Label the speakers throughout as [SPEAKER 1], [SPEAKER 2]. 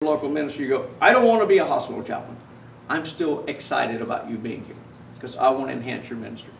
[SPEAKER 1] local ministry, you go, I don't want to be a hospital chaplain. I'm still excited about you being here because I want to enhance your ministry.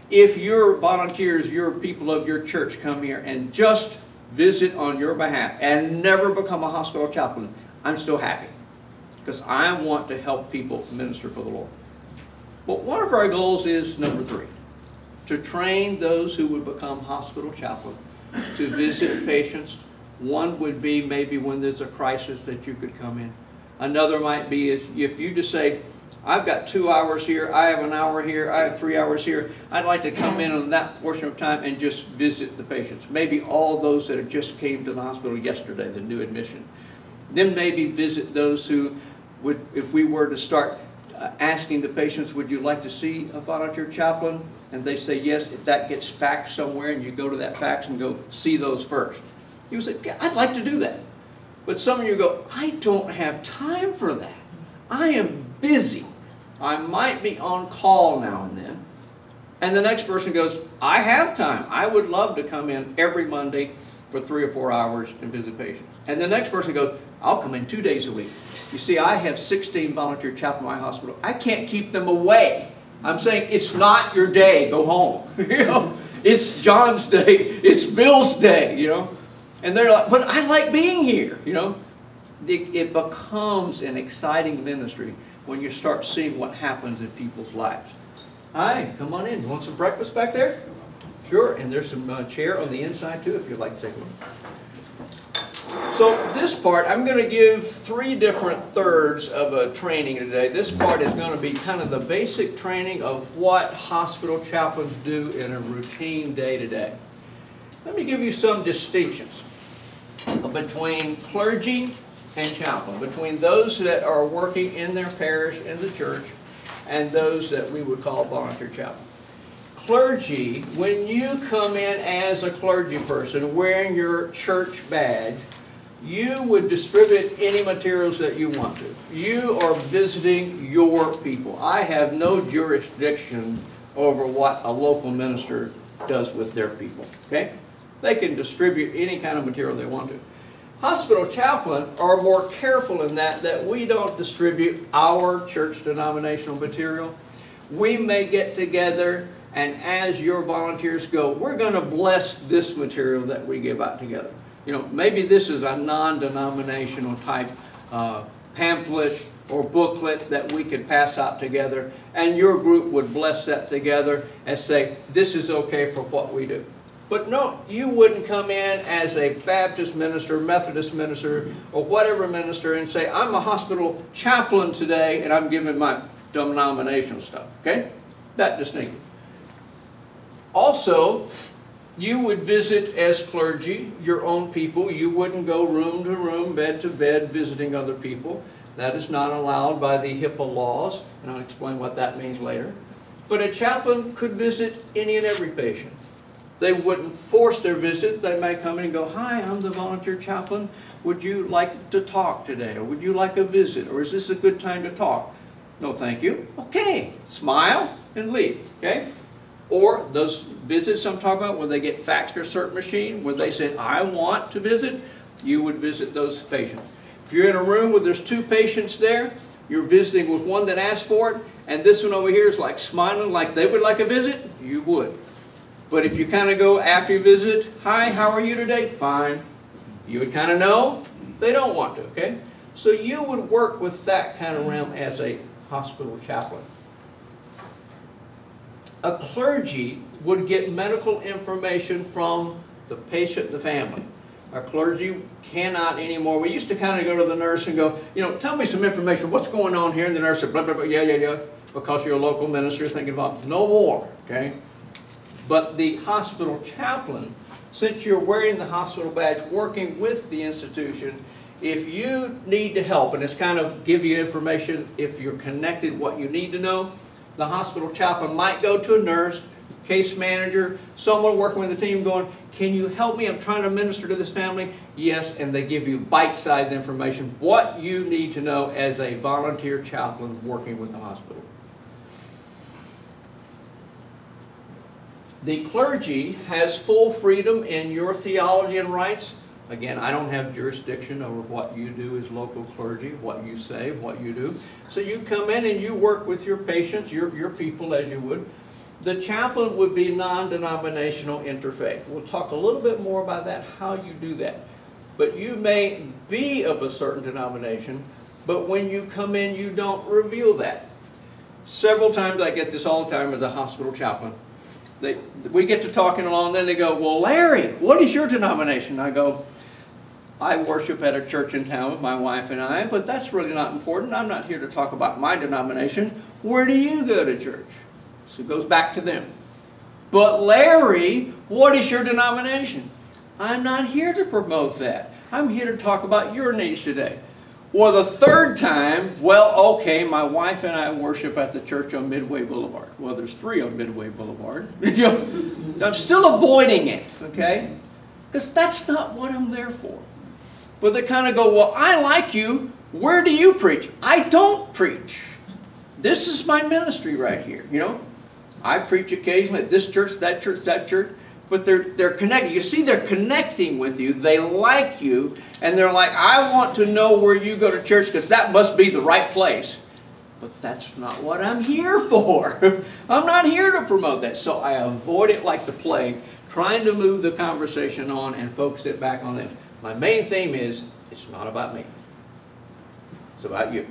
[SPEAKER 1] If your volunteers, your people of your church come here and just visit on your behalf and never become a hospital chaplain, I'm still happy because I want to help people minister for the Lord. But one of our goals is number 3, to train those who would become hospital chaplain to visit patients. One would be maybe when there's a crisis that you could come in. Another might be if you just say, I've got 2 hours here, I have an hour here, I have 3 hours here. I'd like to come in on that portion of time and just visit the patients. Maybe all those that have just came to the hospital yesterday, the new admission. Then maybe visit those who would, if we were to start asking the patients, would you like to see a volunteer chaplain? And they say yes, if that gets faxed somewhere and you go to that fax and go see those first. You say, yeah, I'd like to do that. But some of you go, I don't have time for that. I am busy. I might be on call now and then. And the next person goes, I have time. I would love to come in every Monday for 3 or 4 hours and visit patients. And the next person goes, I'll come in 2 days a week. You see, I have 16 volunteer chaplains in my hospital. I can't keep them away. I'm saying, it's not your day. Go home. You know, it's John's day. It's Bill's day. You know. And they're like, but I like being here, you know. It becomes an exciting ministry when you start seeing what happens in people's lives. Hi, come on in. You want some breakfast back there? Sure, and there's some chair on the inside too if you'd like to take one. So this part, I'm going to give 3 different thirds of a training today. This part is going to be kind of the basic training of what hospital chaplains do in a routine day-to-day. Let me give you some distinctions between clergy and chaplain, between those that are working in their parish, in the church, and those that we would call volunteer chaplain. Clergy, when you come in as a clergy person wearing your church badge, you would distribute any materials that you want to. You are visiting your people. I have no jurisdiction over what a local minister does with their people, okay? They can distribute any kind of material they want to. Hospital chaplains are more careful in that we don't distribute our church denominational material. We may get together and as your volunteers go, we're going to bless this material that we give out together. You know, maybe this is a non-denominational type pamphlet or booklet that we could pass out together, and your group would bless that together and say, this is okay for what we do. But no, you wouldn't come in as a Baptist minister, Methodist minister, or whatever minister and say, I'm a hospital chaplain today and I'm giving my denominational stuff, okay? That distinction. Also, you would visit as clergy your own people. You wouldn't go room to room, bed to bed, visiting other people. That is not allowed by the HIPAA laws, and I'll explain what that means later. But a chaplain could visit any and every patient. They wouldn't force their visit. They may come in and go, hi, I'm the volunteer chaplain. Would you like to talk today? Or would you like a visit? Or is this a good time to talk? No, thank you. Okay. Smile and leave. Okay? Or those visits I'm talking about where they get faxed to a certain machine, where they say, I want to visit, you would visit those patients. If you're in a room where there's 2 patients there, you're visiting with one that asked for it, and this one over here is like smiling like they would like a visit, you would. But if you kind of go after you visit, hi, how are you today? Fine. You would kind of know they don't want to, okay? So you would work with that kind of realm as a hospital chaplain. A clergy would get medical information from the patient, the family. A clergy cannot anymore. We used to kind of go to the nurse and go, you know, tell me some information. What's going on here? And the nurse said, blah, blah, blah, yeah, yeah, yeah. Because you're a local minister thinking about no more, okay? But the hospital chaplain, since you're wearing the hospital badge, working with the institution, if you need to help, and it's kind of give you information if you're connected what you need to know, the hospital chaplain might go to a nurse, case manager, someone working with the team going, can you help me? I'm trying to minister to this family. Yes, and they give you bite-sized information, what you need to know as a volunteer chaplain working with the hospital. The clergy has full freedom in your theology and rights. Again, I don't have jurisdiction over what you do as local clergy, what you say, what you do. So you come in and you work with your patients, your people as you would. The chaplain would be non-denominational interfaith. We'll talk a little bit more about that, how you do that. But you may be of a certain denomination, but when you come in, you don't reveal that. Several times, I get this all the time as a hospital chaplain. We get to talking along, then they go, well, Larry, what is your denomination? I go, I worship at a church in town with my wife and I, but that's really not important. I'm not here to talk about my denomination. Where do you go to church? So it goes back to them. But Larry, what is your denomination? I'm not here to promote that. I'm here to talk about your needs today. Or the third time, well, okay, my wife and I worship at the church on Midway Boulevard. Well, there's 3 on Midway Boulevard. I'm still avoiding it, okay? Because that's not what I'm there for. But they kind of go, well, I like you. Where do you preach? I don't preach. This is my ministry right here, you know? I preach occasionally at this church, that church, that church. But they're connected. You see, they're connecting with you. They like you. And they're like, I want to know where you go to church because that must be the right place. But that's not what I'm here for. I'm not here to promote that. So I avoid it like the plague, trying to move the conversation on and focus it back on them. My main theme is, it's not about me. It's about you.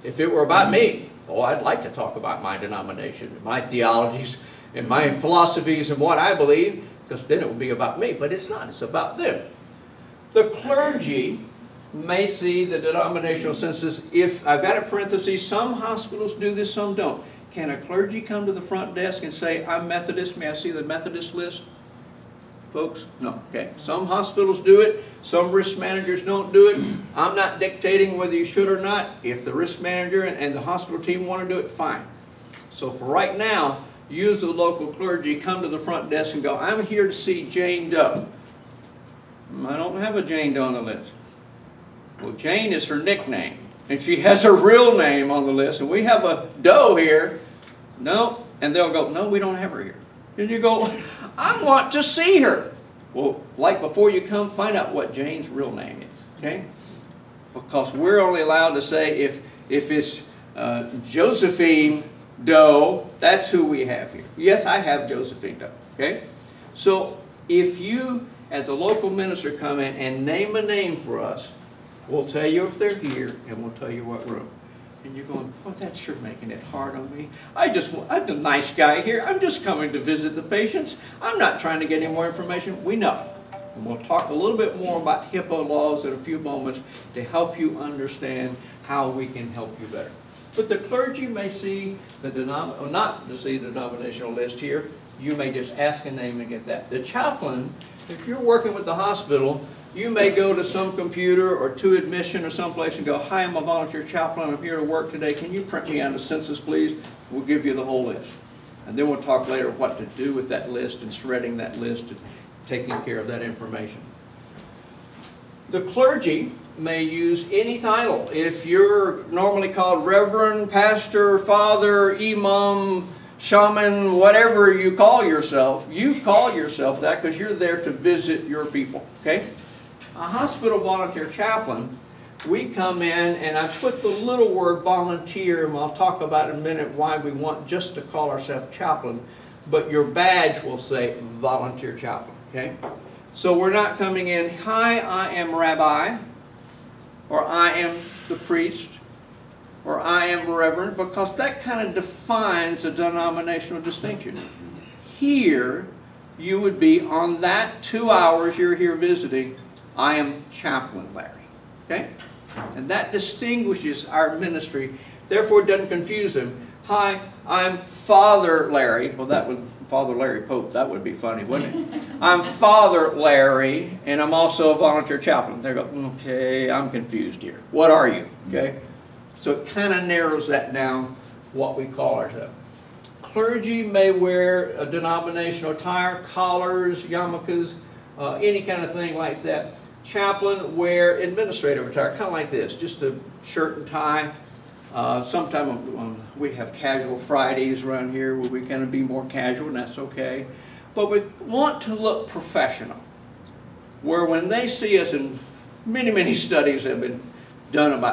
[SPEAKER 1] If it were about me, oh, I'd like to talk about my denomination, my theologies, and my philosophies and what I believe, because then it would be about me. But it's not. It's about them. The clergy may see the denominational census. If I've got a parenthesis, some hospitals do this, some don't. Can a clergy come to the front desk and say, I'm Methodist, may I see the Methodist list? Folks, no. Okay. Some hospitals do it. Some risk managers don't do it. I'm not dictating whether you should or not. If the risk manager and the hospital team want to do it, fine. So for right now, you as the local clergy come to the front desk and go, I'm here to see Jane Doe. I don't have a Jane Doe on the list. Well, Jane is her nickname, and she has her real name on the list, and we have a Doe here. No, and they'll go, no, we don't have her here. And you go, I want to see her. Well, like before you come, find out what Jane's real name is, okay? Because we're only allowed to say if it's Josephine Doe, that's who we have here. Yes, I have Josephine Doe, okay? So if you, as a local minister, come in and name a name for us, we'll tell you if they're here, and we'll tell you what room. And you're going, well, that's sure making it hard on me. I'm the nice guy here. I'm just coming to visit the patients. I'm not trying to get any more information. We know. And we'll talk a little bit more about HIPAA laws in a few moments to help you understand how we can help you better. But the clergy may see not to see the denominational list here. You may just ask a name and get that. The chaplain, if you're working with the hospital, you may go to some computer or to admission or someplace and go, hi, I'm a volunteer chaplain. I'm here to work today. Can you print me out a census, please? We'll give you the whole list. And then we'll talk later what to do with that list and shredding that list and taking care of that information. The clergy may use any title. If you're normally called Reverend, Pastor, Father, Imam, Shaman, whatever you call yourself that because you're there to visit your people, okay? A hospital volunteer chaplain, we come in and I put the little word volunteer, and I'll talk about in a minute why we want just to call ourselves chaplain, but your badge will say volunteer chaplain, okay? So we're not coming in, hi, I am rabbi, or I am the priest, or I am reverend, because that kind of defines a denominational distinction. Here, you would be on that 2 hours you're here visiting, I am Chaplain Larry, okay? And that distinguishes our ministry, therefore it doesn't confuse them. Hi, I'm Father Larry. Well, that would, Father Larry Pope, that would be funny, wouldn't it? I'm Father Larry, and I'm also a volunteer chaplain. They go, okay, I'm confused here. What are you, okay? So it kind of narrows that down, what we call ourselves. Clergy may wear a denominational attire, collars, yarmulkes, any kind of thing like that. Chaplain wear administrative attire, kind of like this, just a shirt and tie. Sometimes we have casual Fridays around here where we kind of be more casual, and that's okay. But we want to look professional. where when they see us, and many, many studies have been done about